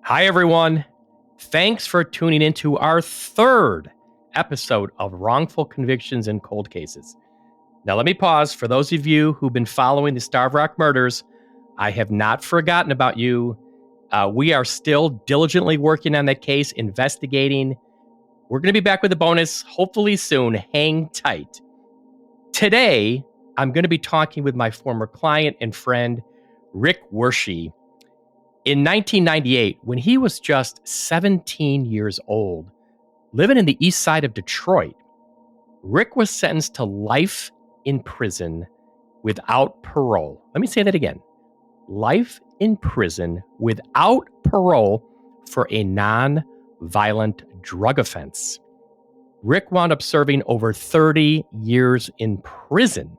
Hi, everyone. Thanks for tuning into our third episode of Wrongful Convictions and Cold Cases. Now, let me pause. For those of you who've been following the Starved Rock murders, I have not forgotten about you. We are still diligently working on that case, investigating. We're going to be back with a bonus, hopefully soon. Hang tight. Today, I'm going to be talking with my former client and friend, Rick Wershe. In 1998, when he was just 17 years old, living in the east side of Detroit, Rick was sentenced to life in prison without parole. Let me say that again. Life in prison without parole for a non-violent drug offense. Rick wound up serving over 30 years in prison.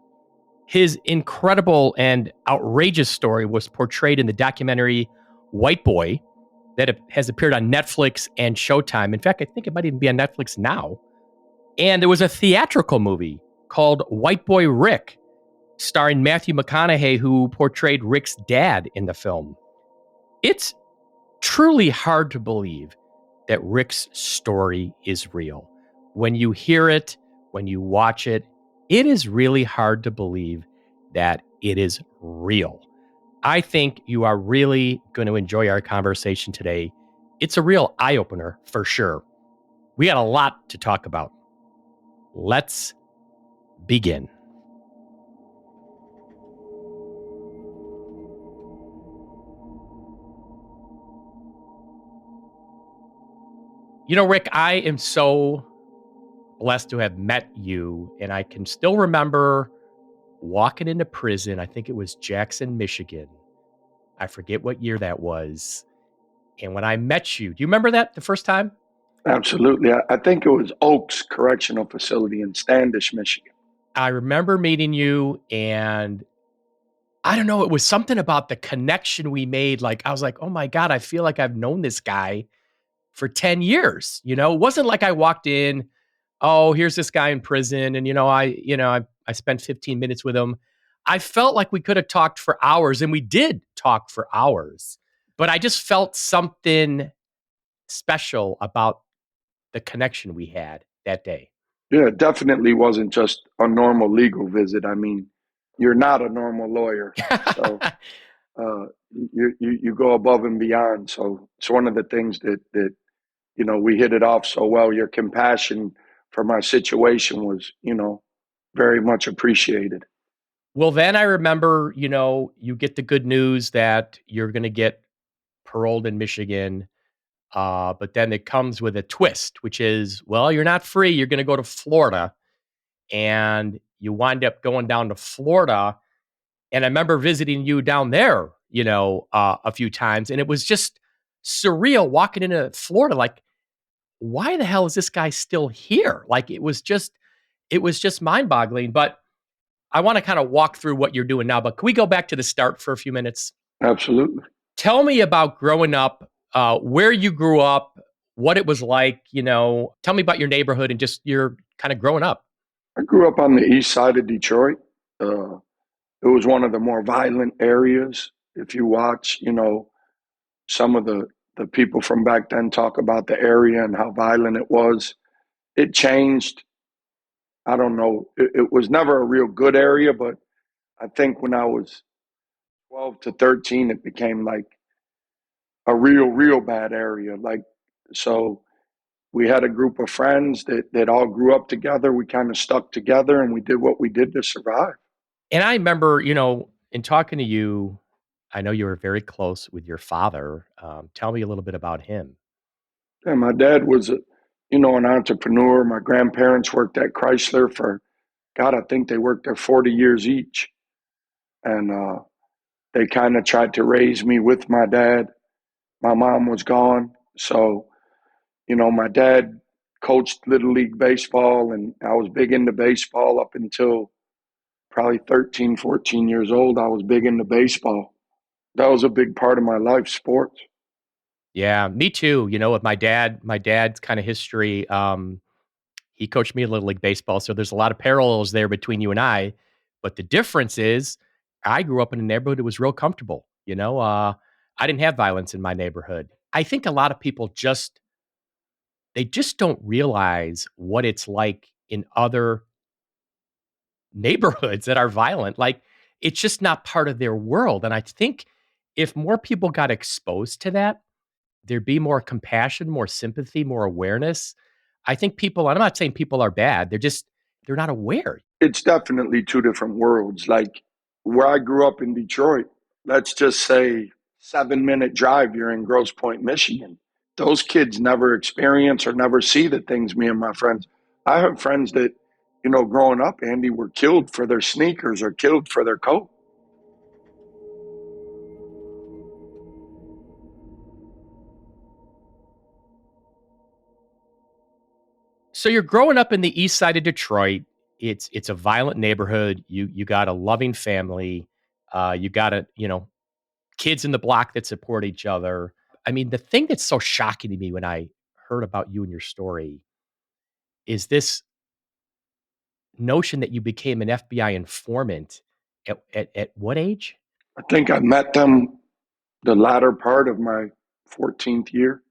His incredible and outrageous story was portrayed in the documentary White Boy that has appeared on Netflix and Showtime. In fact, I think it might even be on Netflix now. And there was a theatrical movie called White Boy Rick, starring Matthew McConaughey, who portrayed Rick's dad in the film. It's truly hard to believe that Rick's story is real. When you hear it, when you watch it, it is really hard to believe that it is real. I think you are really going to enjoy our conversation today. It's a real eye-opener for sure. We got a lot to talk about. Let's begin. You know, Rick, I am so blessed to have met you, and I can still remember walking into prison. I think it was Jackson, Michigan. I forget what year that was. And when I met you, do you remember that the first time? Absolutely. I think it was Oaks Correctional Facility in Standish, Michigan. I remember meeting you, and I don't know, it was something about the connection we made. Like, I was like, oh my God, I feel like I've known this guy for 10 years. You know, it wasn't like I walked in, oh, here's this guy in prison. And, I spent 15 minutes with him. I felt like we could have talked for hours, and we did talk for hours, but I just felt something special about the connection we had that day. Yeah, it definitely wasn't just a normal legal visit. I mean, you're not a normal lawyer. So you go above and beyond. So it's one of the things that we hit it off so well. Your compassion for my situation was, very much appreciated. Well, then I remember, you get the good news that you're going to get paroled in Michigan. But then it comes with a twist, which is, well, you're not free. You're going to go to Florida. And you wind up going down to Florida. And I remember visiting you down there, a few times. And it was just surreal walking into Florida. Like, why the hell is this guy still here? Like, it was just mind boggling. But I want to kind of walk through what you're doing now. But can we go back to the start for a few minutes? Absolutely. Tell me about growing up, where you grew up, what it was like, tell me about your neighborhood and just your kind of growing up. I grew up on the east side of Detroit. It was one of the more violent areas. If you watch, some of the people from back then talk about the area and how violent it was. It changed. I don't know. It was never a real good area, but I think when I was 12 to 13, it became like a real bad area. So we had a group of friends that all grew up together. We kind of stuck together and we did what we did to survive. And I remember, in talking to you, I know you were very close with your father. Tell me a little bit about him. Yeah, my dad was, an entrepreneur. My grandparents worked at Chrysler for, God, I think they worked there 40 years each. And they kind of tried to raise me with my dad. My mom was gone. So, my dad coached Little League Baseball, and I was big into baseball up until probably 13, 14 years old. I was big into baseball. That was a big part of my life, sports. Yeah, me too. With my dad's kind of history, he coached me in Little League Baseball. So there's a lot of parallels there between you and I. But the difference is I grew up in a neighborhood that was real comfortable. I didn't have violence in my neighborhood. I think a lot of people they just don't realize what it's like in other neighborhoods that are violent. Like, it's just not part of their world. And I think if more people got exposed to that, there'd be more compassion, more sympathy, more awareness. I think people, and I'm not saying people are bad, they're not aware. It's definitely two different worlds. Like where I grew up in Detroit, let's just say 7-minute drive, you're in Grosse Pointe, Michigan. Those kids never experience or never see the things me and my friends. I have friends that, growing up, Andy, were killed for their sneakers or killed for their coat. So you're growing up in the east side of Detroit. It's a violent neighborhood. You got a loving family. You got kids in the block that support each other. I mean, the thing that's so shocking to me when I heard about you and your story is this notion that you became an FBI informant at what age? I think I met them the latter part of my 14th year.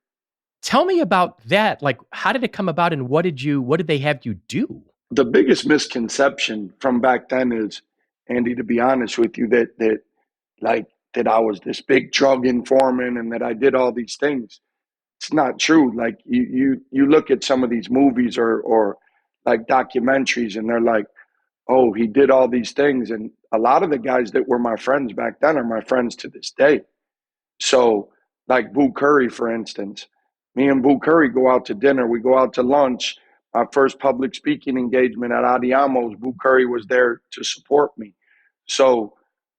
Tell me about that. Like, how did it come about and what did they have you do? The biggest misconception from back then is, Andy, to be honest with you, that I was this big drug informant and that I did all these things. It's not true. Like you look at some of these movies or like documentaries and they're like, oh, he did all these things. And a lot of the guys that were my friends back then are my friends to this day. So, like Boo Curry, for instance, me and Boo Curry go out to dinner. We go out to lunch. My first public speaking engagement at Adiamo's, Boo Curry was there to support me. So,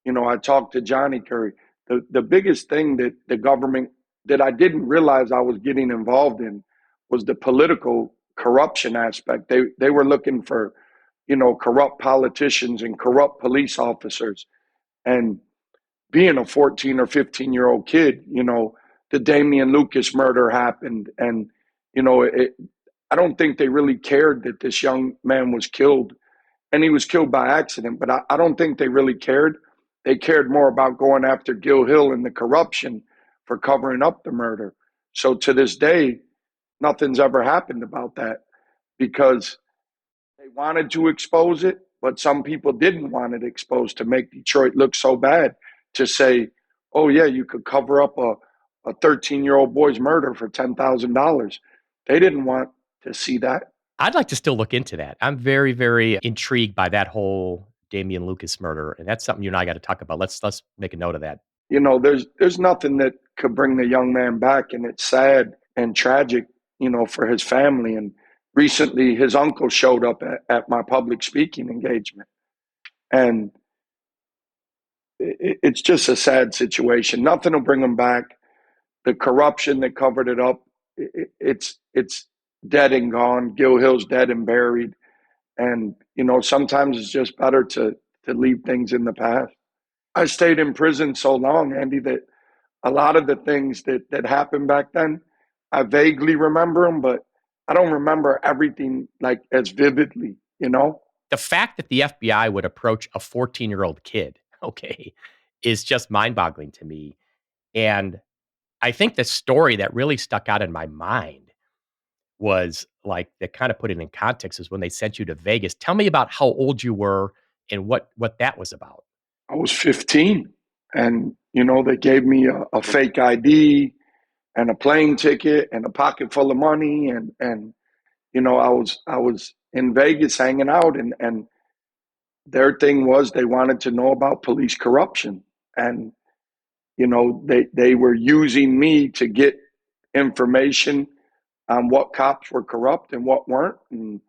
I talked to Johnny Curry. The biggest thing that the government, that I didn't realize I was getting involved in, was the political corruption aspect. They were looking for, corrupt politicians and corrupt police officers. And being a 14 or 15-year-old kid, the Damian Lucas murder happened. And, I don't think they really cared that this young man was killed. And he was killed by accident, but I don't think they really cared. They cared more about going after Gil Hill and the corruption for covering up the murder. So to this day, nothing's ever happened about that because they wanted to expose it, but some people didn't want it exposed to make Detroit look so bad, to say, oh, yeah, you could cover up a 13-year-old boy's murder for $10,000. They didn't want to see that. I'd like to still look into that. I'm very, very intrigued by that whole Damian Lucas murder, and that's something you and I got to talk about. Let's make a note of that. There's nothing that could bring the young man back, and it's sad and tragic, for his family. And recently, his uncle showed up at my public speaking engagement, and it's just a sad situation. Nothing will bring him back. The corruption that covered it up, it's dead and gone. Gil Hill's dead and buried. And, sometimes it's just better to leave things in the past. I stayed in prison so long, Andy, that a lot of the things that happened back then, I vaguely remember them, but I don't remember everything like as vividly, The fact that the FBI would approach a 14-year-old kid, is just mind-boggling to me. And I think the story that really stuck out in my mind was like, that kind of put it in context, is when they sent you to Vegas. Tell me about how old you were and what that was about. I was 15 and, they gave me a fake ID and a plane ticket and a pocket full of money. And I was in Vegas hanging out and their thing was they wanted to know about police corruption. And, they were using me to get information on what cops were corrupt and what weren't. And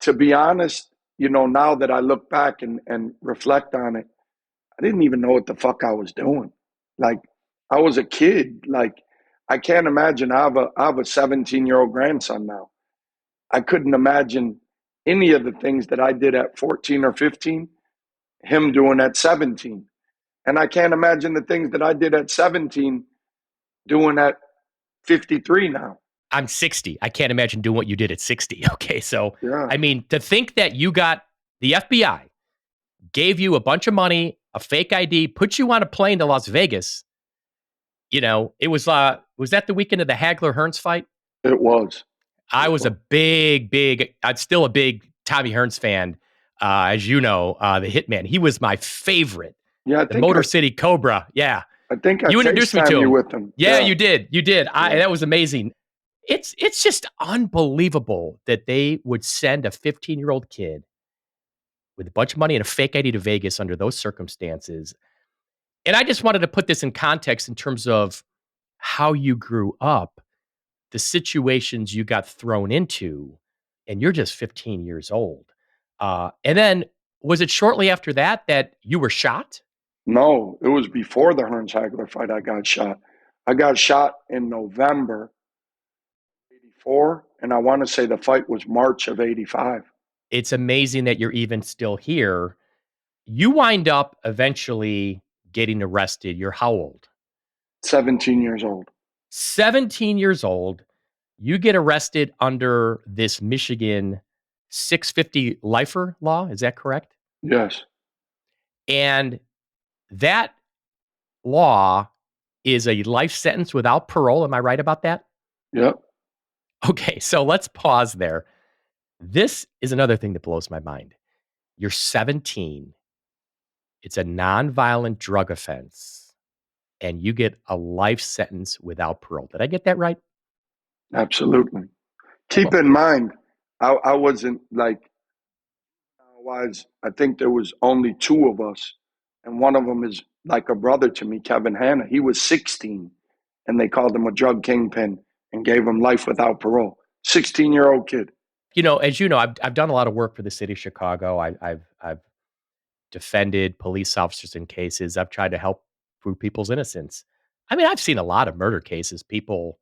to be honest, now that I look back and reflect on it, I didn't even know what the fuck I was doing. Like, I was a kid. Like, I can't imagine. I have a 17-year-old grandson now. I couldn't imagine any of the things that I did at 14 or 15, him doing at 17. And I can't imagine the things that I did at 17 doing at 53 now. I'm 60. I can't imagine doing what you did at 60. Okay. So, Yeah. I mean, to think that you got the FBI gave you a bunch of money, a fake ID, put you on a plane to Las Vegas, It was that the weekend of the Hagler-Hearns fight? It was. I was a big, I'm still a big Tommy Hearns fan. As you know, the Hitman, he was my favorite. Yeah, The Motor City Cobra. Yeah. I think I You introduced me to FaceTimed you him. with him. Yeah, you did. Yeah. That was amazing. It's just unbelievable that they would send a 15-year-old kid with a bunch of money and a fake ID to Vegas under those circumstances. And I just wanted to put this in context in terms of how you grew up, the situations you got thrown into, and you're just 15 years old. And then was it shortly after that you were shot? No, it was before the Hearns Hagler fight I got shot. I got shot in November 84, and I want to say the fight was March of 85. It's amazing that you're even still here. You wind up eventually getting arrested. You're how old? 17 years old. 17 years old. You get arrested under this Michigan 650 lifer law. Is that correct? Yes. And that law is a life sentence without parole. Am I right about that? Yep. Okay, so let's pause there. This is another thing that blows my mind. You're 17. It's a nonviolent drug offense, and you get a life sentence without parole. Did I get that right? Absolutely. Keep in mind, I wasn't like, I think there was only two of us, and one of them is like a brother to me, Kevin Hanna. He was 16, and they called him a drug kingpin and gave him life without parole. 16-year-old kid. As you know, I've done a lot of work for the city of Chicago. I've defended police officers in cases. I've tried to help prove people's innocence. I mean, I've seen a lot of murder cases. People,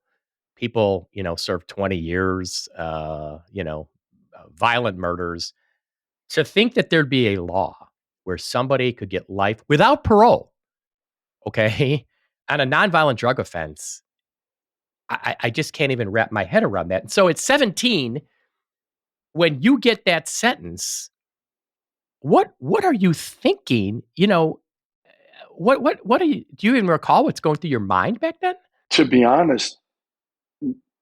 serve 20 years. Violent murders. To think that there'd be a law where somebody could get life without parole, okay, on a nonviolent drug offense, I just can't even wrap my head around that. And so at 17, when you get that sentence, what are you thinking? What do you even recall what's going through your mind back then? To be honest,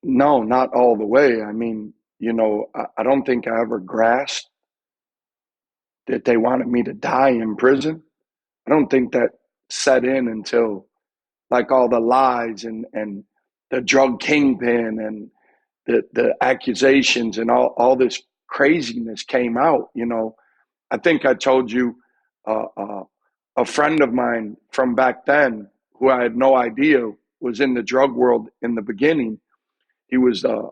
no, not all the way. I mean, I don't think I ever grasped that they wanted me to die in prison. I don't think that set in until like all the lies and the drug kingpin and the accusations and all this craziness came out. I think I told you a friend of mine from back then who I had no idea was in the drug world in the beginning. He was the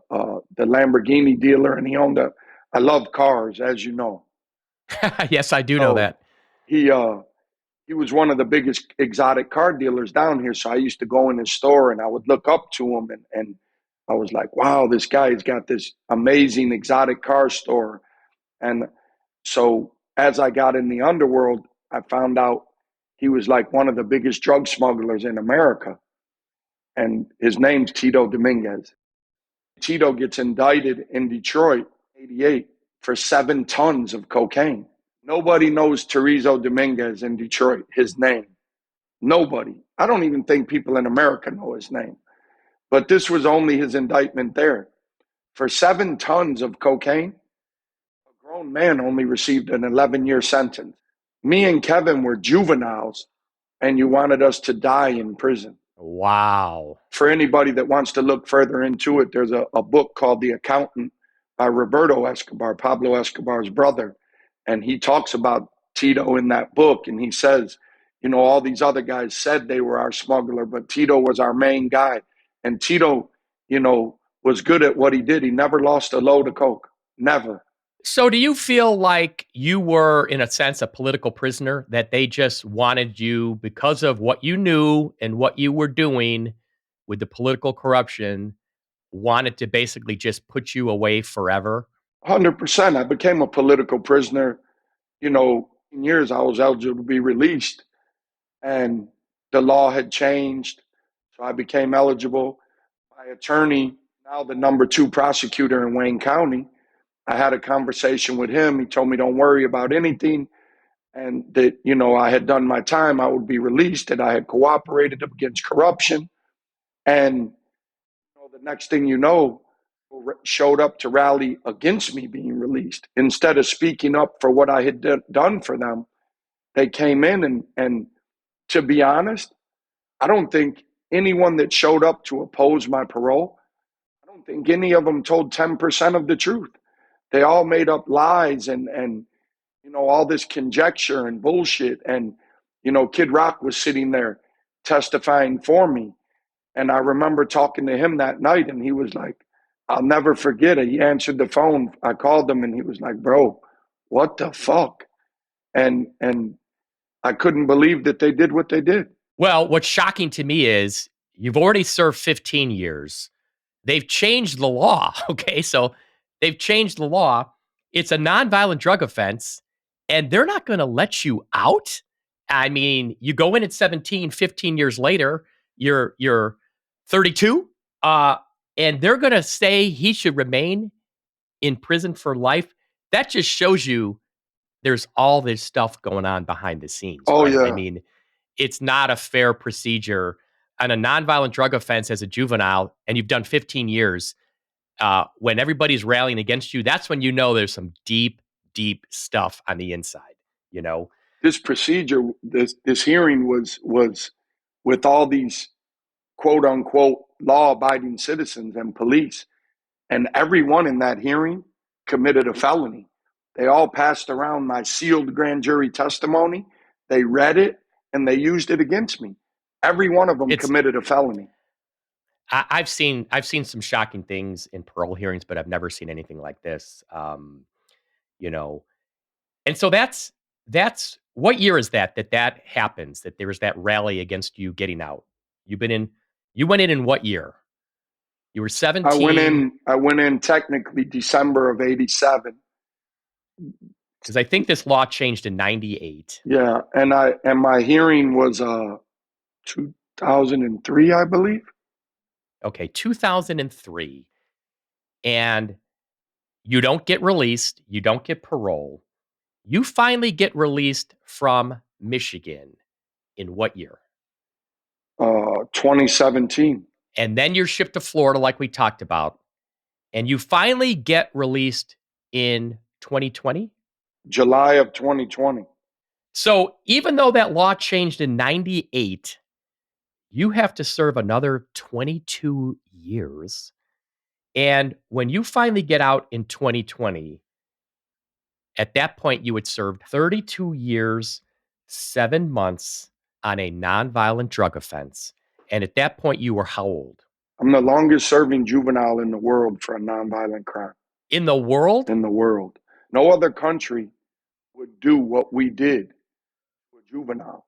Lamborghini dealer, and I love cars, as you know. Yes, I do know that. He was one of the biggest exotic car dealers down here. So I used to go in his store and I would look up to him and I was like, wow, this guy's got this amazing exotic car store. And so as I got in the underworld, I found out he was like one of the biggest drug smugglers in America. And his name's Tito Dominguez. Tito gets indicted in Detroit, 88, for 7 tons of cocaine. Nobody knows Teresa Dominguez in Detroit, his name. Nobody. I don't even think people in America know his name. But this was only his indictment there. For 7 tons of cocaine, a grown man only received an 11-year sentence. Me and Kevin were juveniles, and you wanted us to die in prison. Wow. For anybody that wants to look further into it, there's a book called The Accountant by Roberto Escobar, Pablo Escobar's brother. And he talks about Tito in that book. And he says, all these other guys said they were our smuggler, but Tito was our main guy. And Tito, was good at what he did. He never lost a load of coke. Never. So do you feel like you were, in a sense, a political prisoner, that they just wanted you, because of what you knew and what you were doing with the political corruption, wanted to basically just put you away forever? 100%. I became a political prisoner. In years I was eligible to be released, and the law had changed. So I became eligible. My attorney, now the number 2 prosecutor in Wayne County, I had a conversation with him. He told me, don't worry about anything. And that, I had done my time. I would be released, that I had cooperated against corruption. And the next thing you know, showed up to rally against me being released. Instead of speaking up for what I had done for them, they came in and to be honest, I don't think anyone that showed up to oppose my parole, I don't think any of them told 10% of the truth. They all made up lies and all this conjecture and bullshit. And, Kid Rock was sitting there testifying for me. And I remember talking to him that night, and he was like, I'll never forget it. He answered the phone. I called him, and he was like, bro, what the fuck? And I couldn't believe that they did what they did. Well, what's shocking to me is you've already served 15 years. They've changed the law. Okay. So they've changed the law. It's a nonviolent drug offense, and they're not going to let you out. I mean, you go in at 17, 15 years later, you're 32, and they're going to say he should remain in prison for life. That just shows you there's all this stuff going on behind the scenes, Oh, right? yeah. I mean, it's not a fair procedure on a nonviolent drug offense as a juvenile, and you've done 15 years. When everybody's rallying against you, that's when you know there's some deep, deep stuff on the inside. This procedure, this hearing was with all these quote unquote law abiding citizens and police, and everyone in that hearing committed a felony. They all passed around my sealed grand jury testimony. They read it and they used it against me. Every one of them committed a felony. I've seen some shocking things in parole hearings, but I've never seen anything like this. And so that's what year is that happens, that there was that rally against you getting out? You went in what year? You were 17. I went in technically December of 87. Because I think this law changed in 98. Yeah, and my hearing was 2003, I believe. Okay, 2003. And you don't get released, you don't get parole. You finally get released from Michigan in what year? 2017. And then you're shipped to Florida like we talked about. And you finally get released in 2020? July of 2020. So even though that law changed in 98, you have to serve another 22 years. And when you finally get out in 2020, at that point, you had served 32 years, 7 months on a nonviolent drug offense. And at that point, you were how old? I'm the longest serving juvenile in the world for a nonviolent crime. In the world? In the world. No other country would do what we did to a juvenile.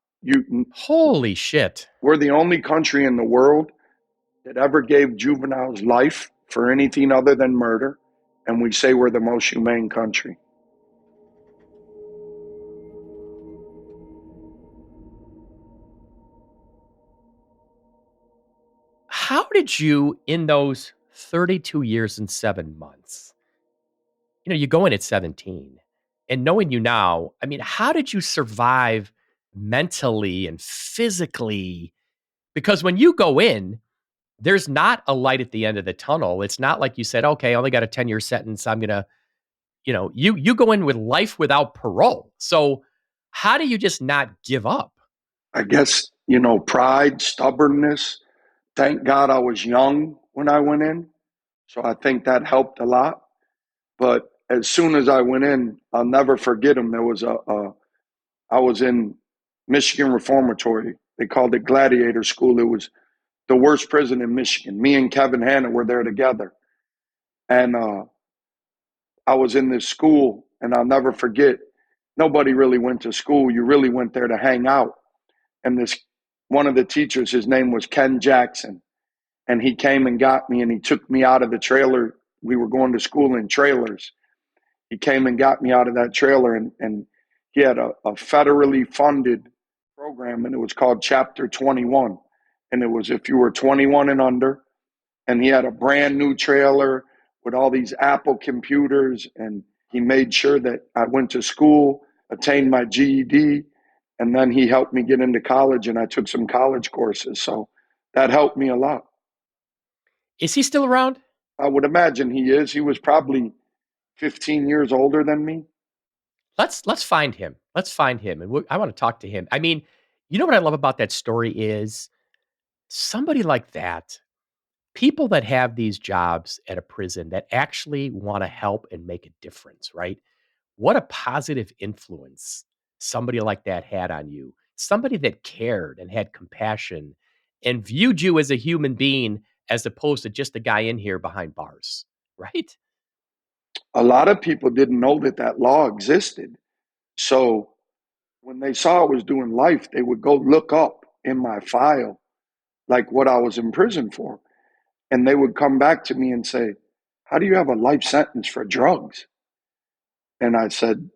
Holy shit. We're the only country in the world that ever gave juveniles life for anything other than murder. And we say we're the most humane country. How did you, in those 32 years and 7 months, you go in at 17, and knowing you now, I mean, how did you survive mentally and physically? Because when you go in, there's not a light at the end of the tunnel. It's not like you said, okay, I only got a 10-year sentence. I'm going to, you go in with life without parole. So how do you just not give up? I guess, pride, stubbornness. Thank God I was young when I went in. So I think that helped a lot. But as soon as I went in, I'll never forget him. There was I was in Michigan Reformatory. They called it Gladiator School. It was the worst prison in Michigan. Me and Kevin Hanna were there together. And I was in this school, and I'll never forget, nobody really went to school. You really went there to hang out. And one of the teachers, his name was Ken Jackson. And he came and got me, and he took me out of the trailer. We were going to school in trailers. He came and got me out of that trailer, and he had a federally funded program, and it was called Chapter 21. And it was if you were 21 and under, and he had a brand new trailer with all these Apple computers, and he made sure that I went to school, attained my GED, and then he helped me get into college, and I took some college courses. So that helped me a lot. Is he still around? I would imagine he is. He was probably 15 years older than me. Let's find him. Let's find him, and I want to talk to him. I mean, you know what I love about that story is somebody like that, people that have these jobs at a prison that actually want to help and make a difference, right? What a positive influence somebody like that had on you. Somebody that cared and had compassion and viewed you as a human being as opposed to just a guy in here behind bars, right? A lot of people didn't know that that law existed. So when they saw I was doing life, they would go look up in my file, like what I was in prison for. And they would come back to me and say, "How do you have a life sentence for drugs?" And I said,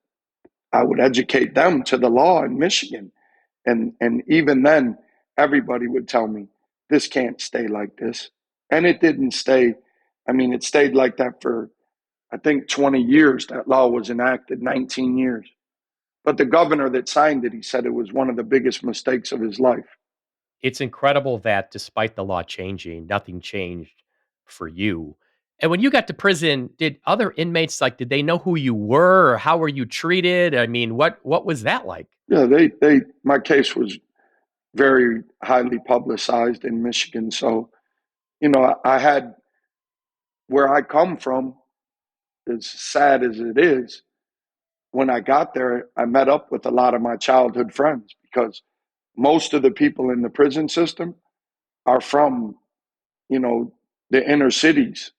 I would educate them to the law in Michigan. And even then, everybody would tell me, this can't stay like this. And it didn't stay. I mean, it stayed like that for, I think, 20 years. That law was enacted, 19 years. But the governor that signed it, he said it was one of the biggest mistakes of his life. It's incredible that despite the law changing, nothing changed for you. And when you got to prison, did other inmates did they know who you were or how were you treated? I mean, what was that like? Yeah, my case was very highly publicized in Michigan. So, I had, where I come from, as sad as it is, when I got there, I met up with a lot of my childhood friends because most of the people in the prison system are from, you know, the inner cities.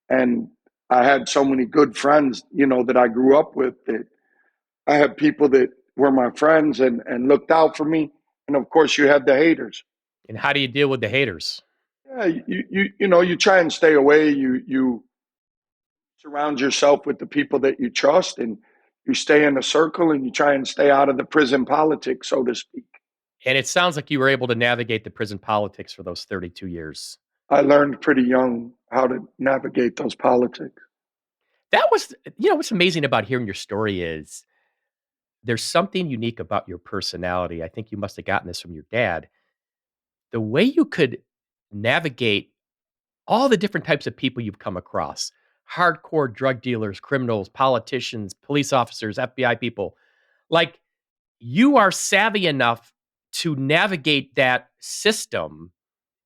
And I had so many good friends, that I grew up with, that I had people that were my friends and looked out for me. And of course, you had the haters. And how do you deal with the haters? Yeah, you try and stay away. You surround yourself with the people that you trust, and you stay in a circle, and you try and stay out of the prison politics, so to speak. And it sounds like you were able to navigate the prison politics for those 32 years. I learned pretty young how to navigate those politics. That was, what's amazing about hearing your story is there's something unique about your personality. I think you must have gotten this from your dad. The way you could navigate all the different types of people you've come across, hardcore drug dealers, criminals, politicians, police officers, FBI people. Like, you are savvy enough to navigate that system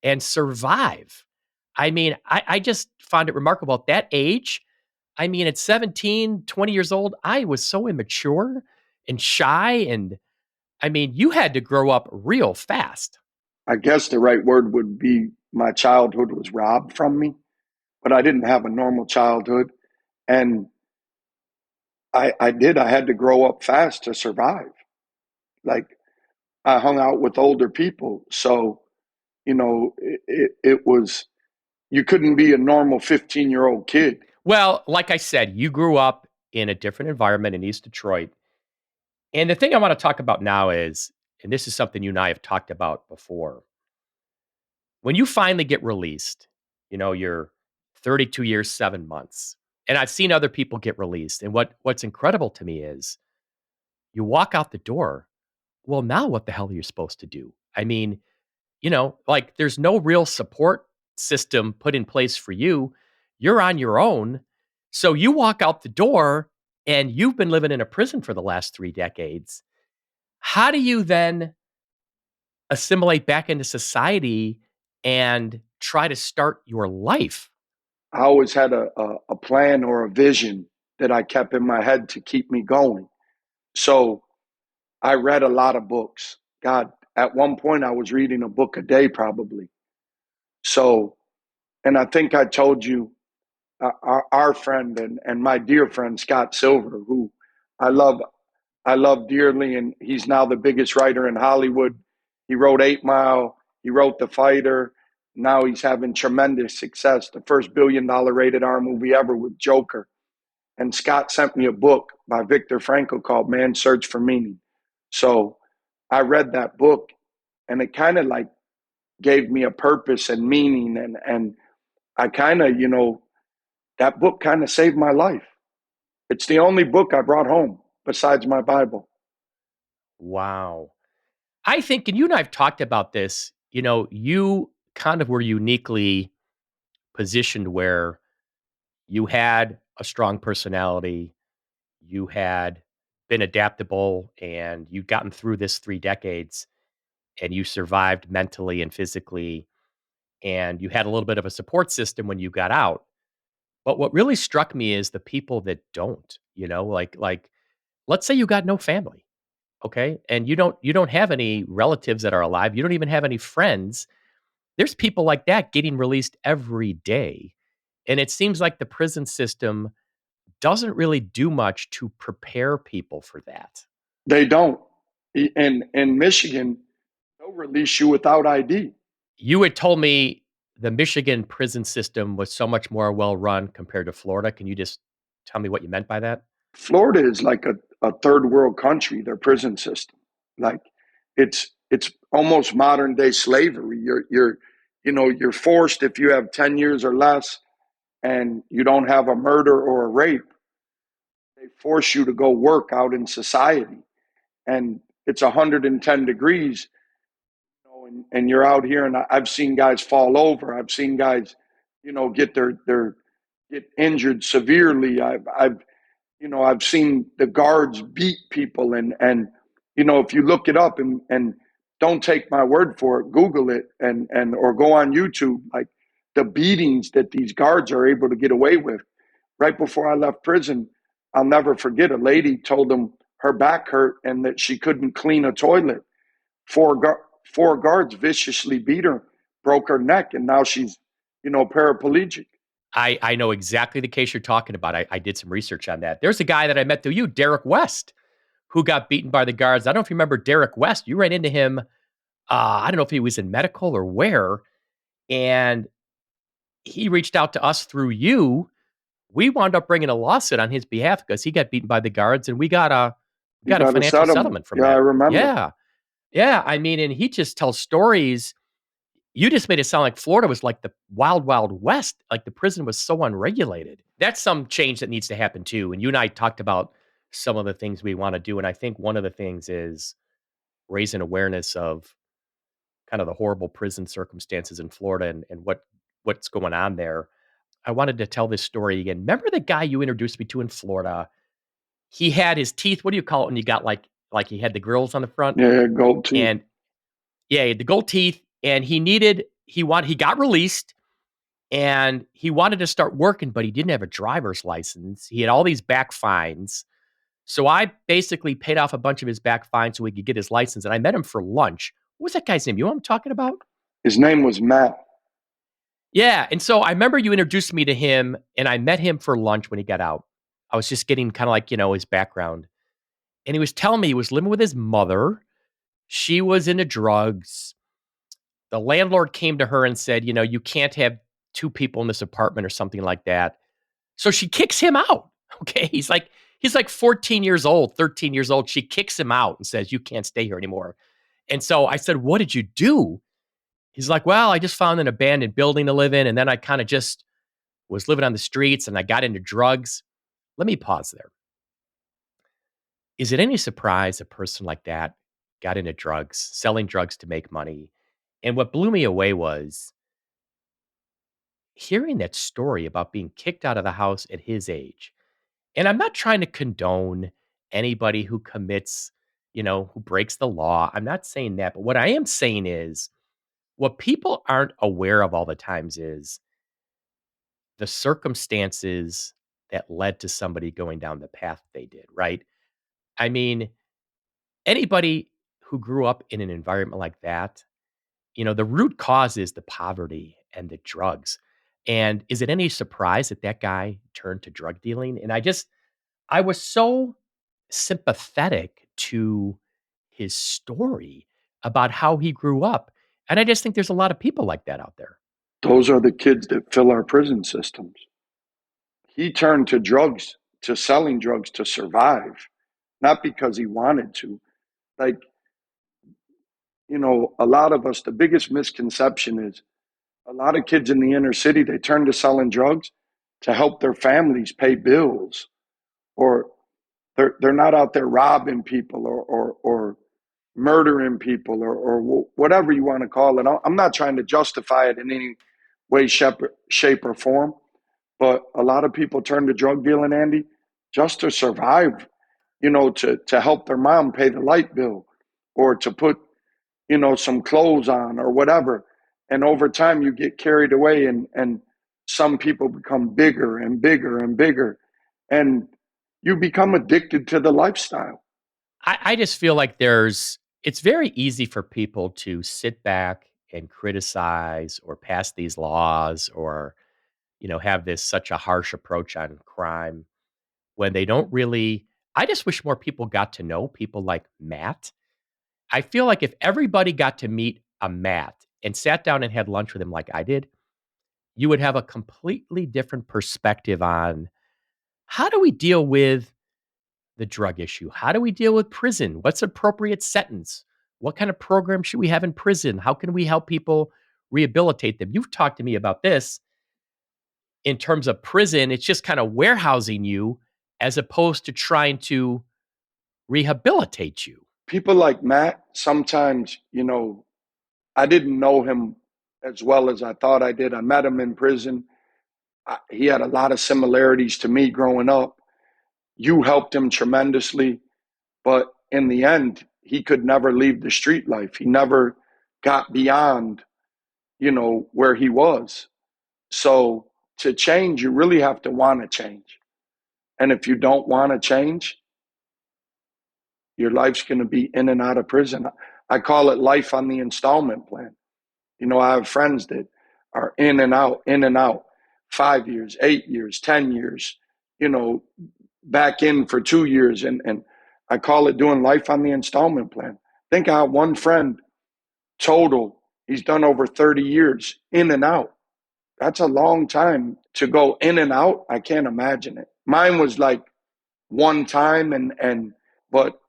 and survive. I mean, I just found it remarkable at that age. I mean, at 17, 20 years old, I was so immature and shy. And I mean, you had to grow up real fast. I guess the right word would be my childhood was robbed from me, but I didn't have a normal childhood. And I had to grow up fast to survive. Like, I hung out with older people. So, it was, you couldn't be a normal 15-year-old kid. Well, like I said, you grew up in a different environment in East Detroit. And the thing I want to talk about now is, and this is something you and I have talked about before, when you finally get released, you're 32 years, 7 months. And I've seen other people get released. And what's incredible to me is you walk out the door. Well, now what the hell are you supposed to do? I mean, there's no real support system put in place for you. You're on your own. So you walk out the door and you've been living in a prison for the last 3 decades. How do you then assimilate back into society and try to start your life? I always had a plan or a vision that I kept in my head to keep me going. So I read a lot of books. God, at one point I was reading a book a day probably. So, and I think I told you, our friend and my dear friend Scott Silver, who I love, I love dearly, and he's now the biggest writer in Hollywood. He wrote 8 Mile, he wrote The Fighter. Now he's having tremendous success. The first $1 billion rated R movie ever with Joker. And Scott sent me a book by Viktor Frankl called Man's Search for Meaning. So I read that book, and it kind of like gave me a purpose and meaning. And I kind of, that book kind of saved my life. It's the only book I brought home besides my Bible. Wow. I think, and you and I have talked about this, you kind of were uniquely positioned where you had a strong personality, you had been adaptable, and you'd gotten through this 3 decades, and you survived mentally and physically, and you had a little bit of a support system when you got out. But what really struck me is the people that don't, like let's say you got no family, okay? And you don't have any relatives that are alive. You don't even have any friends. There's people like that getting released every day. And it seems like the prison system doesn't really do much to prepare people for that. They don't. In Michigan, they'll release you without ID. You had told me the Michigan prison system was so much more well run compared to Florida. Can you just tell me what you meant by that? Florida is like a third world country, their prison system. Like it's almost modern day slavery. You're forced if you have 10 years or less and you don't have a murder or a rape, they force you to go work out in society. And it's 110 degrees, and you're out here, and I've seen guys fall over. I've seen guys, get get injured severely. I've seen the guards beat people, and if you look it up and don't take my word for it, Google it and or go on YouTube, like the beatings that these guards are able to get away with. Right before I left prison, I'll never forget, a lady told them her back hurt and that she couldn't clean a toilet. Four guards viciously beat her, broke her neck, and now she's, paraplegic. I know exactly the case you're talking about. I did some research on that. There's a guy that I met through you, Derek West, who got beaten by the guards. I don't know if you remember Derek West. You ran into him. I don't know if he was in medical or where, and he reached out to us through you. We wound up bringing a lawsuit on his behalf because he got beaten by the guards, and we got a You got a got a financial settlement. settlement from Yeah, I that. remember. Yeah, yeah. I mean, and he just tells stories. You just made it sound like Florida was like the wild, wild west, like the prison was so unregulated. That's some change that needs to happen too. And you and I talked about some of the things we want to do. And I think one of the things is raising awareness of kind of the horrible prison circumstances in Florida and what's going on there. I wanted to tell this story again. Remember the guy you introduced me to in Florida? He had his teeth. What do you call it when you got like he had the grills on the front? Yeah, gold teeth. And yeah, he had the gold teeth, and he got released, and he wanted to start working, but he didn't have a driver's license. He had all these back fines. So I basically paid off a bunch of his back fines so he could get his license. And I met him for lunch. What was that guy's name? You know what I'm talking about? His name was Matt. Yeah. And so I remember you introduced me to him, and I met him for lunch when he got out. I was just getting kind of like, his background. And he was telling me he was living with his mother. She was into drugs. The landlord came to her and said, you can't have two people in this apartment or something like that. So she kicks him out. Okay. He's like 14 years old, 13 years old. She kicks him out and says, you can't stay here anymore. And so I said, what did you do? He's like, well, I just found an abandoned building to live in. And then I kind of just was living on the streets and I got into drugs. Let me pause there. Is it any surprise a person like that got into drugs, selling drugs to make money? And what blew me away was hearing that story about being kicked out of the house at his age. And I'm not trying to condone anybody who commits, who breaks the law. I'm not saying that. But what I am saying is what people aren't aware of all the times is the circumstances that led to somebody going down the path they did, right? I mean, anybody who grew up in an environment like that, the root cause is the poverty and the drugs. And is it any surprise that that guy turned to drug dealing? And I was so sympathetic to his story about how he grew up. And I just think there's a lot of people like that out there. Those are the kids that fill our prison systems. He turned to drugs, to selling drugs to survive, not because he wanted to. Like, a lot of us, the biggest misconception is a lot of kids in the inner city, they turn to selling drugs to help their families pay bills, or they're not out there robbing people or murdering people or whatever you want to call it. I'm not trying to justify it in any way, shape, or form. But a lot of people turn to drug dealing, Andy, just to survive, to help their mom pay the light bill or to put, some clothes on or whatever. And over time, you get carried away, and some people become bigger and bigger and bigger. And you become addicted to the lifestyle. I just feel like it's very easy for people to sit back and criticize or pass these laws or, have this such a harsh approach on crime when they don't really. I just wish more people got to know people like Matt. I feel like if everybody got to meet a Matt and sat down and had lunch with him like I did, you would have a completely different perspective on how do we deal with the drug issue? How do we deal with prison? What's appropriate sentence? What kind of program should we have in prison? How can we help people rehabilitate them? You've talked to me about this in terms of prison. It's just kind of warehousing you as opposed to trying to rehabilitate you. People like Matt, sometimes, I didn't know him as well as I thought I did. I met him in prison. He had a lot of similarities to me growing up. You helped him tremendously, but in the end, he could never leave the street life. He never got beyond, where he was. So to change, you really have to want to change. And if you don't want to change, your life's going to be in and out of prison. I call it life on the installment plan. I have friends that are in and out, 5 years, 8 years, 10 years, back in for 2 years. And I call it doing life on the installment plan. I think I have one friend total, he's done over 30 years in and out. That's a long time to go in and out. I can't imagine it. Mine was like one time but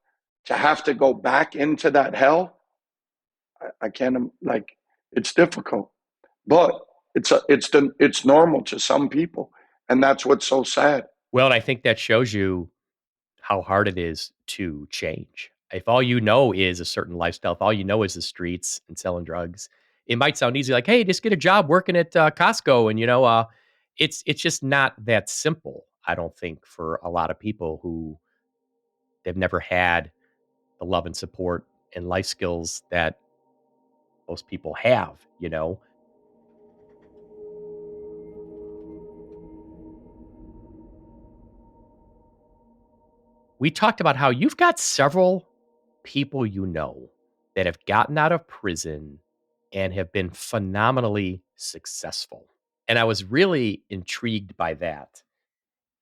to have to go back into that hell, I can't, like, it's difficult, but it's normal to some people. And that's what's so sad. Well, and I think that shows you how hard it is to change. If all you know is a certain lifestyle, if all you know is the streets and selling drugs, it might sound easy, like, hey, just get a job working at Costco, and it's just not that simple. I don't think for a lot of people who they've never had the love and support and life skills that most people have. We talked about how you've got several people that have gotten out of prison and have been phenomenally successful. And I was really intrigued by that.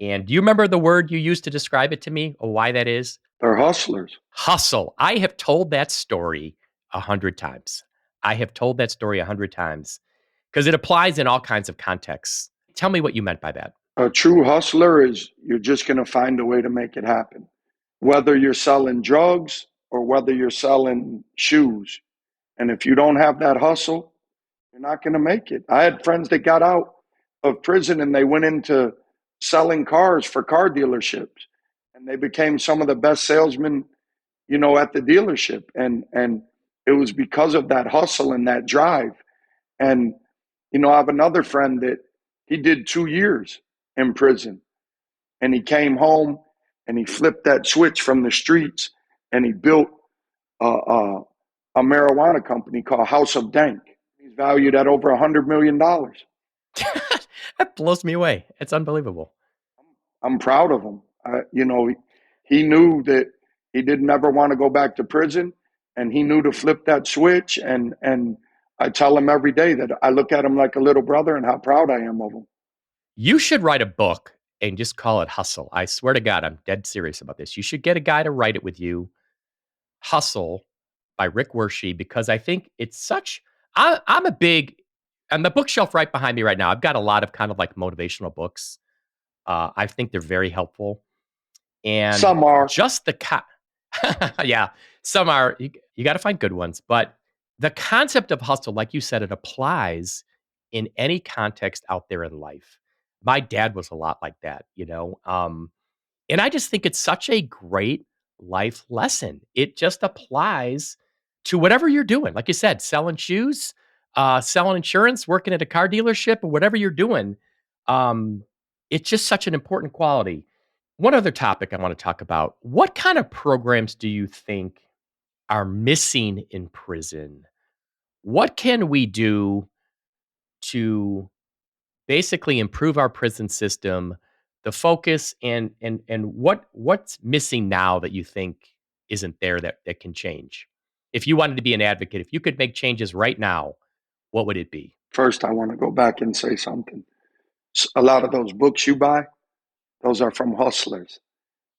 And do you remember the word you used to describe it to me or why that is? They're hustlers. Hustle. I have told that story 100 times. I have told that story 100 times because it applies in all kinds of contexts. Tell me what you meant by that. A true hustler is you're just going to find a way to make it happen. Whether you're selling drugs or whether you're selling shoes. And if you don't have that hustle, you're not going to make it. I had friends that got out of prison and they went into selling cars for car dealerships, and they became some of the best salesmen, at the dealership. And it was because of that hustle and that drive. And, I have another friend that he did 2 years in prison, and he came home and he flipped that switch from the streets and he built a marijuana company called House of Dank. He's valued at over $100 million. That blows me away. It's unbelievable. I'm proud of him. He knew that he didn't ever want to go back to prison, and he knew to flip that switch. And I tell him every day that I look at him like a little brother and how proud I am of him. You should write a book and just call it Hustle. I swear to God, I'm dead serious about this. You should get a guy to write it with you. Hustle by Rick Wershe, because I think it's I'm a big, on the bookshelf right behind me right now, I've got a lot of kind of like motivational books. I think they're very helpful. And Some are. just yeah, some are. You got to find good ones. But the concept of hustle, like you said, it applies in any context out there in life. My dad was a lot like that. And I just think it's such a great life lesson. It just applies to whatever you're doing. Like you said, selling shoes, selling insurance, working at a car dealership, or whatever you're doing. Um, it's just such an important quality. One other topic I want to talk about. What kind of programs do you think are missing in prison? What can we do to basically improve our prison system, the focus and what's missing now that you think isn't there that can change? If you wanted to be an advocate, if you could make changes right now, what would it be? First, I want to go back and say something. A lot of those books you buy, those are from hustlers,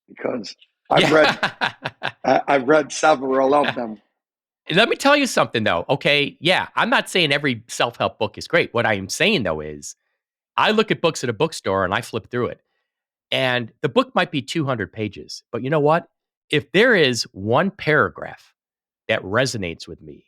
because I've read Yeah. I've read several of them. Let me tell you something though. Okay. Yeah. I'm not saying every self help book is great. What I am saying though is I look at books at a bookstore and I flip through it. And the book might be 200 pages. But you know what? If there is one paragraph that resonates with me,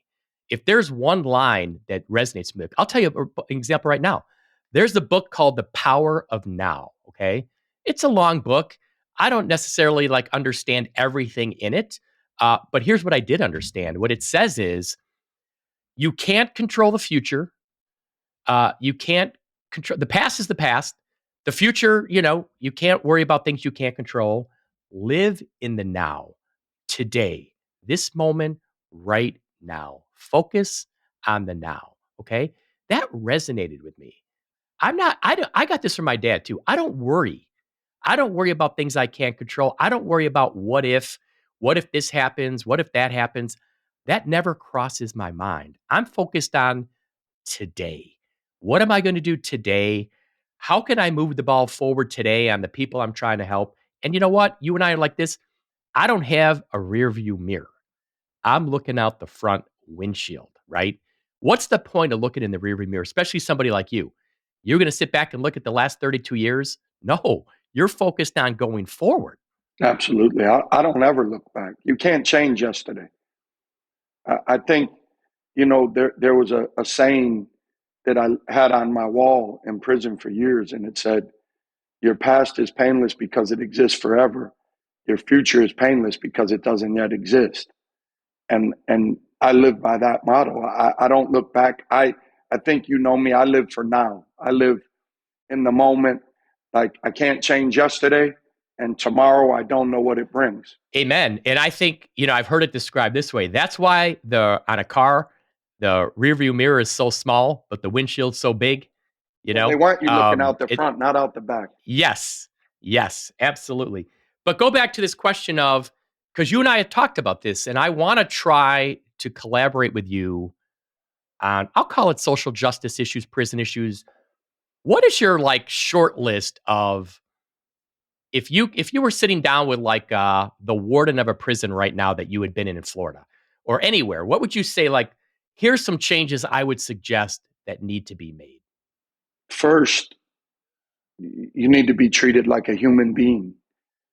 if there's one line that resonates with me, I'll tell you an example right now. There's the book called The Power of Now. Okay. It's a long book. I don't necessarily like understand everything in it. But here's what I did understand. What it says is you can't control the future. You can't control the past is the past. The future, you can't worry about things you can't control. Live in the now, today, this moment, right now. Focus on the now. Okay. That resonated with me. I got this from my dad too. I don't worry. I don't worry about things I can't control. I don't worry about what if this happens? What if that happens? That never crosses my mind. I'm focused on today. What am I going to do today? How can I move the ball forward today on the people I'm trying to help? And you know what? You and I are like this. I don't have a rear view mirror. I'm looking out the front windshield, right? What's the point of looking in the rear view mirror, especially somebody like you? You're going to sit back and look at the last 32 years? No, you're focused on going forward. Absolutely. I don't ever look back. You can't change yesterday. I think, there was a saying that I had on my wall in prison for years, and it said, your past is painless because it exists forever. Your future is painless because it doesn't yet exist. And I live by that motto. I don't look back. I think you know me. I live for now. I live in the moment. Like I can't change yesterday, and tomorrow I don't know what it brings. Amen. And I think, I've heard it described this way. That's why on a car, the rear view mirror is so small, but the windshield's so big, you Well, they know? want you looking out the It front, not out the back. Yes. Yes, absolutely. But go back to this question of, because you and I had talked about this, and I want to try to collaborate with you on, I'll call it social justice issues, prison issues. What is your like short list of if you were sitting down with like the warden of a prison right now that you had been in Florida or anywhere, what would you say like, here's some changes I would suggest that need to be made? First, you need to be treated like a human being,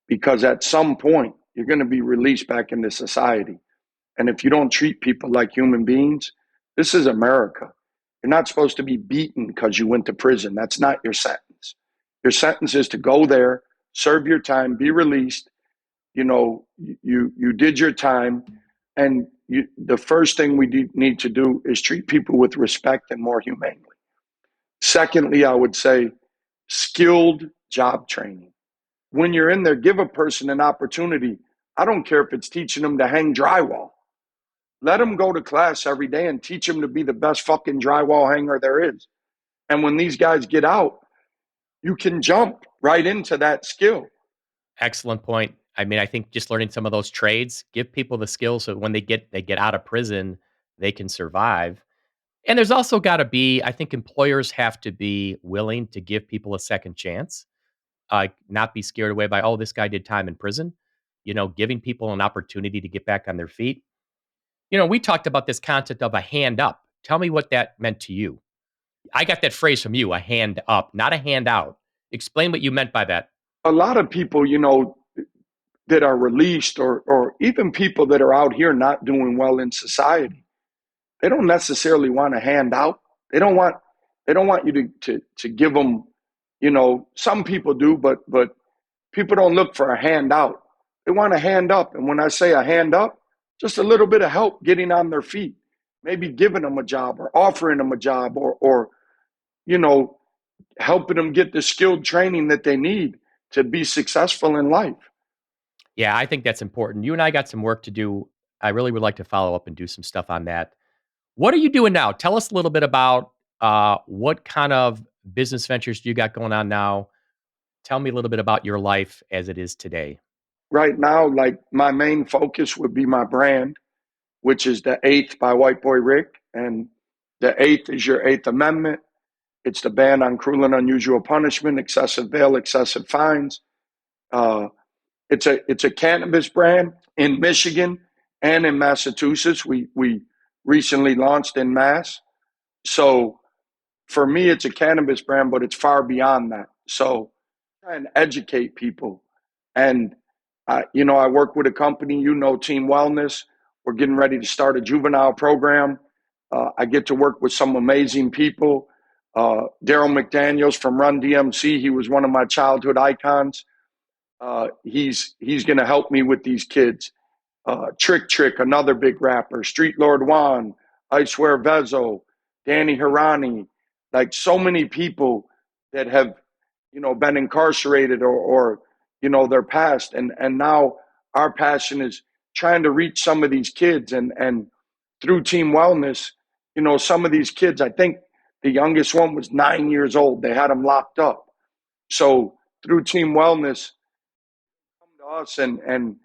because at some point you're going to be released back into society. And if you don't treat people like human beings, this is America. You're not supposed to be beaten because you went to prison. That's not your sentence. Your sentence is to go there, serve your time, be released. You did your time, and the first thing we need to do is treat people with respect and more humanely. Secondly, I would say skilled job training. When you're in there, give a person an opportunity. I don't care if it's teaching them to hang drywall. Let them go to class every day and teach them to be the best fucking drywall hanger there is. And when these guys get out, you can jump right into that skill. Excellent point. I mean, I think just learning some of those trades, give people the skills so when they get out of prison, they can survive. And there's also got to be, I think employers have to be willing to give people a second chance, not be scared away by, oh, this guy did time in prison. Giving people an opportunity to get back on their feet. We talked about this concept of a hand up. Tell me what that meant to you. I got that phrase from you, a hand up, not a hand out. Explain what you meant by that. A lot of people, that are released, or even people that are out here not doing well in society, they don't necessarily want a hand out. They don't want you to give them, some people do, but people don't look for a hand out. They want a hand up. And when I say a hand up, just a little bit of help getting on their feet. maybe giving them a job or offering them a job or you know, helping them get the skilled training that they need to be successful in life. Yeah, I think that's important. You and I got some work to do. I really would like to follow up and do some stuff on that. What are you doing now? Tell us a little bit about what kind of business ventures do you got going on now? Tell me a little bit about your life as it is today. Right now, like my main focus would be my brand, which is the Eighth by White Boy Rick. And the Eighth is your Eighth Amendment. It's the ban on cruel and unusual punishment, excessive bail, excessive fines. Uh, it's a cannabis brand in Michigan and in Massachusetts. We recently launched in Mass. So for me, it's a cannabis brand, but it's far beyond that. So try and educate people. And, I work with a company, Team Wellness. We're getting ready to start a juvenile program. I get to work with some amazing people. Daryl McDaniels from Run DMC, he was one of my childhood icons. He's going to help me with these kids. Trick, another big rapper, Street Lord Juan, I Swear Vezo, Danny Hirani, like so many people that have, been incarcerated or their past. And now our passion is trying to reach some of these kids and through Team Wellness, some of these kids, I think the youngest one was 9 years old. They had him locked up. So through Team Wellness, come to us and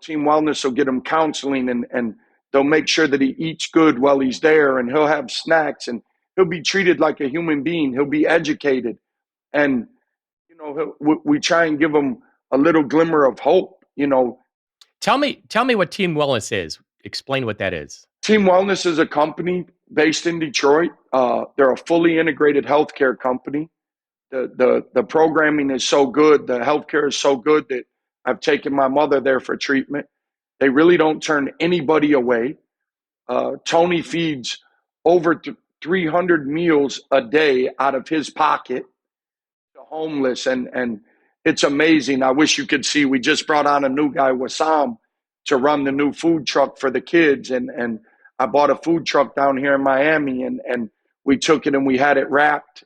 Team Wellness will get him counseling and they'll make sure that he eats good while he's there and he'll have snacks and he'll be treated like a human being. He'll be educated. And, we try and give him a little glimmer of hope. Tell me what Team Wellness is. Explain what that is. Team Wellness is a company based in Detroit. They're a fully integrated healthcare company. The programming is so good. The healthcare is so good that I've taken my mother there for treatment. They really don't turn anybody away. Tony feeds over 300 meals a day out of his pocket to homeless, and it's amazing. I wish you could see. We just brought on a new guy, Wassam, to run the new food truck for the kids, and I bought a food truck down here in Miami, and we took it and we had it wrapped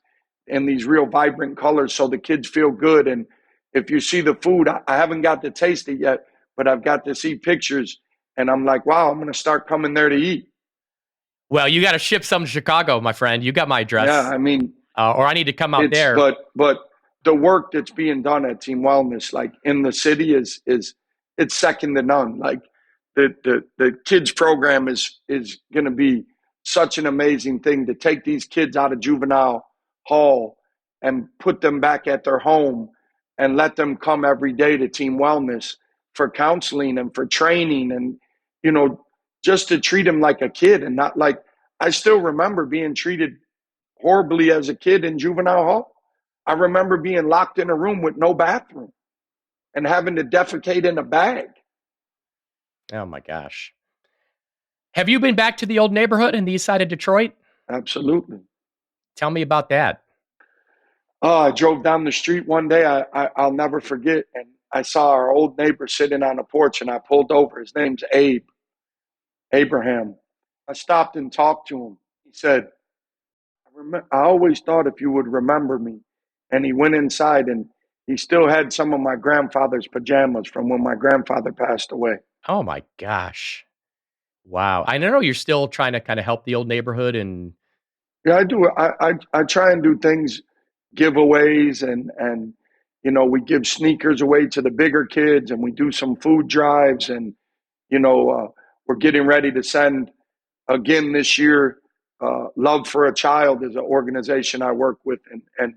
in these real vibrant colors so the kids feel good. And if you see the food, I haven't got to taste it yet, but I've got to see pictures, and I'm like, wow, I'm going to start coming there to eat. Well, you got to ship some to Chicago, my friend. You got my address. Yeah, I mean, or I need to come out there. But the work that's being done at Team Wellness, like in the city, is it's second to none. Like the kids program is going to be such an amazing thing to take these kids out of juvenile hall and put them back at their home and let them come every day to Team Wellness for counseling and for training and, just to treat them like a kid and not like, I still remember being treated horribly as a kid in juvenile hall. I remember being locked in a room with no bathroom and having to defecate in a bag. Oh my gosh. Have you been back to the old neighborhood in the east side of Detroit? Absolutely. Tell me about that. I drove down the street one day. I'll never forget. And I saw our old neighbor sitting on a porch and I pulled over. His name's Abraham. I stopped and talked to him. He said, I always thought if you would remember me. And he went inside and he still had some of my grandfather's pajamas from when my grandfather passed away. Oh my gosh. Wow. I know you're still trying to kind of help the old neighborhood and yeah, I do. I try and do things, giveaways and we give sneakers away to the bigger kids and we do some food drives and we're getting ready to send again this year. Love for a Child is an organization I work with, and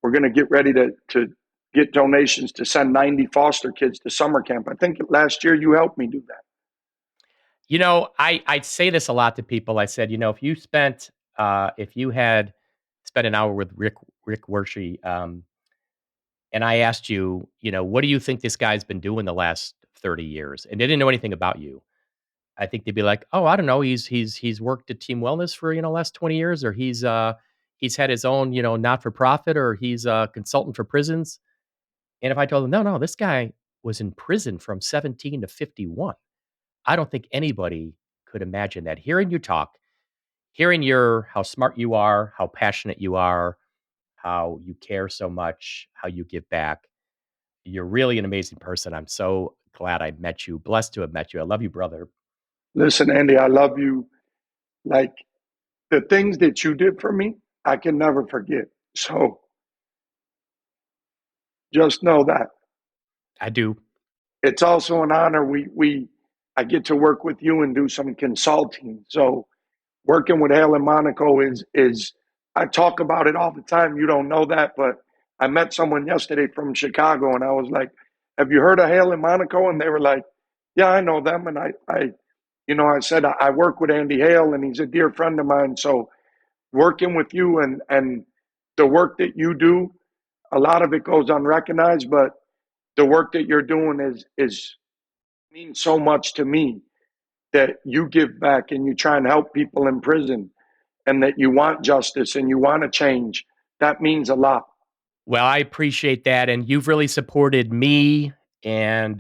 we're going to get ready to get donations to send 90 foster kids to summer camp. I think last year you helped me do that. I say this a lot to people. I said, if you had spent an hour with Rick Wershe, and I asked you, what do you think this guy's been doing the last 30 years? And they didn't know anything about you. I think they'd be like, oh, I don't know. He's worked at Team Wellness for, last 20 years, or he's had his own, not-for-profit, or he's a consultant for prisons. And if I told them, no, this guy was in prison from 17 to 51. I don't think anybody could imagine that. Hearing you talk, hearing how smart you are, how passionate you are, how you care so much, how you give back. You're really an amazing person. I'm so glad I met you. Blessed to have met you. I love you, brother. Listen, Andy, I love you. Like the things that you did for me, I can never forget. So just know that. I do. It's also an honor. I get to work with you and do some consulting. So working with Hale and Monaco is I talk about it all the time. You don't know that, but I met someone yesterday from Chicago, and I was like, "Have you heard of Hale and Monaco?" And they were like, "Yeah, I know them." And I said I work with Andy Hale, and he's a dear friend of mine. So working with you and the work that you do, a lot of it goes unrecognized, but the work that you're doing is means so much to me, that you give back and you try and help people in prison, and that you want justice and you want to change. That means a lot. Well, I appreciate that. And you've really supported me and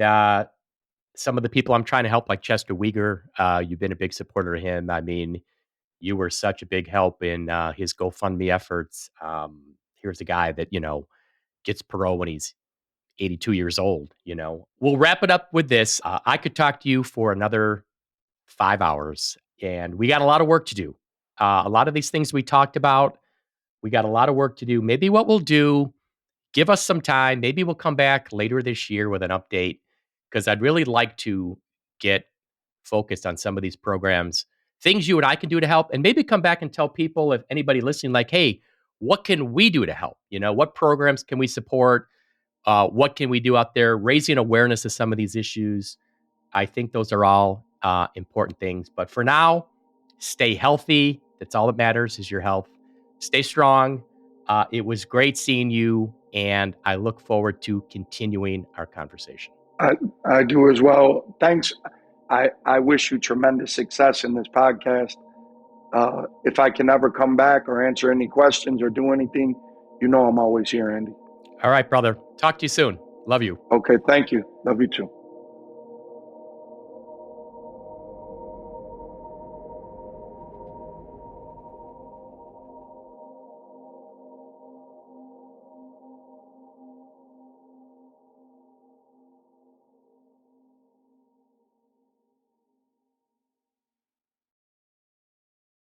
some of the people I'm trying to help, like Chester Weger. You've been a big supporter of him. I mean, you were such a big help in his GoFundMe efforts. Here's a guy that, gets parole when he's 82 years old. We'll wrap it up with this. I could talk to you for another 5 hours, and we got a lot of work to do. A lot of these things we talked about, we got a lot of work to do. Maybe what we'll do, give us some time. Maybe we'll come back later this year with an update, because I'd really like to get focused on some of these programs, things you and I can do to help, and maybe come back and tell people, if anybody listening, like, hey, what can we do to help? What programs can we support? What can we do out there? Raising awareness of some of these issues. I think those are all important things. But for now, stay healthy. That's all that matters, is your health. Stay strong. It was great seeing you, and I look forward to continuing our conversation. I do as well. Thanks. I wish you tremendous success in this podcast. If I can ever come back or answer any questions or do anything, I'm always here, Andy. All right, brother. Talk to you soon. Love you. Okay, thank you. Love you too.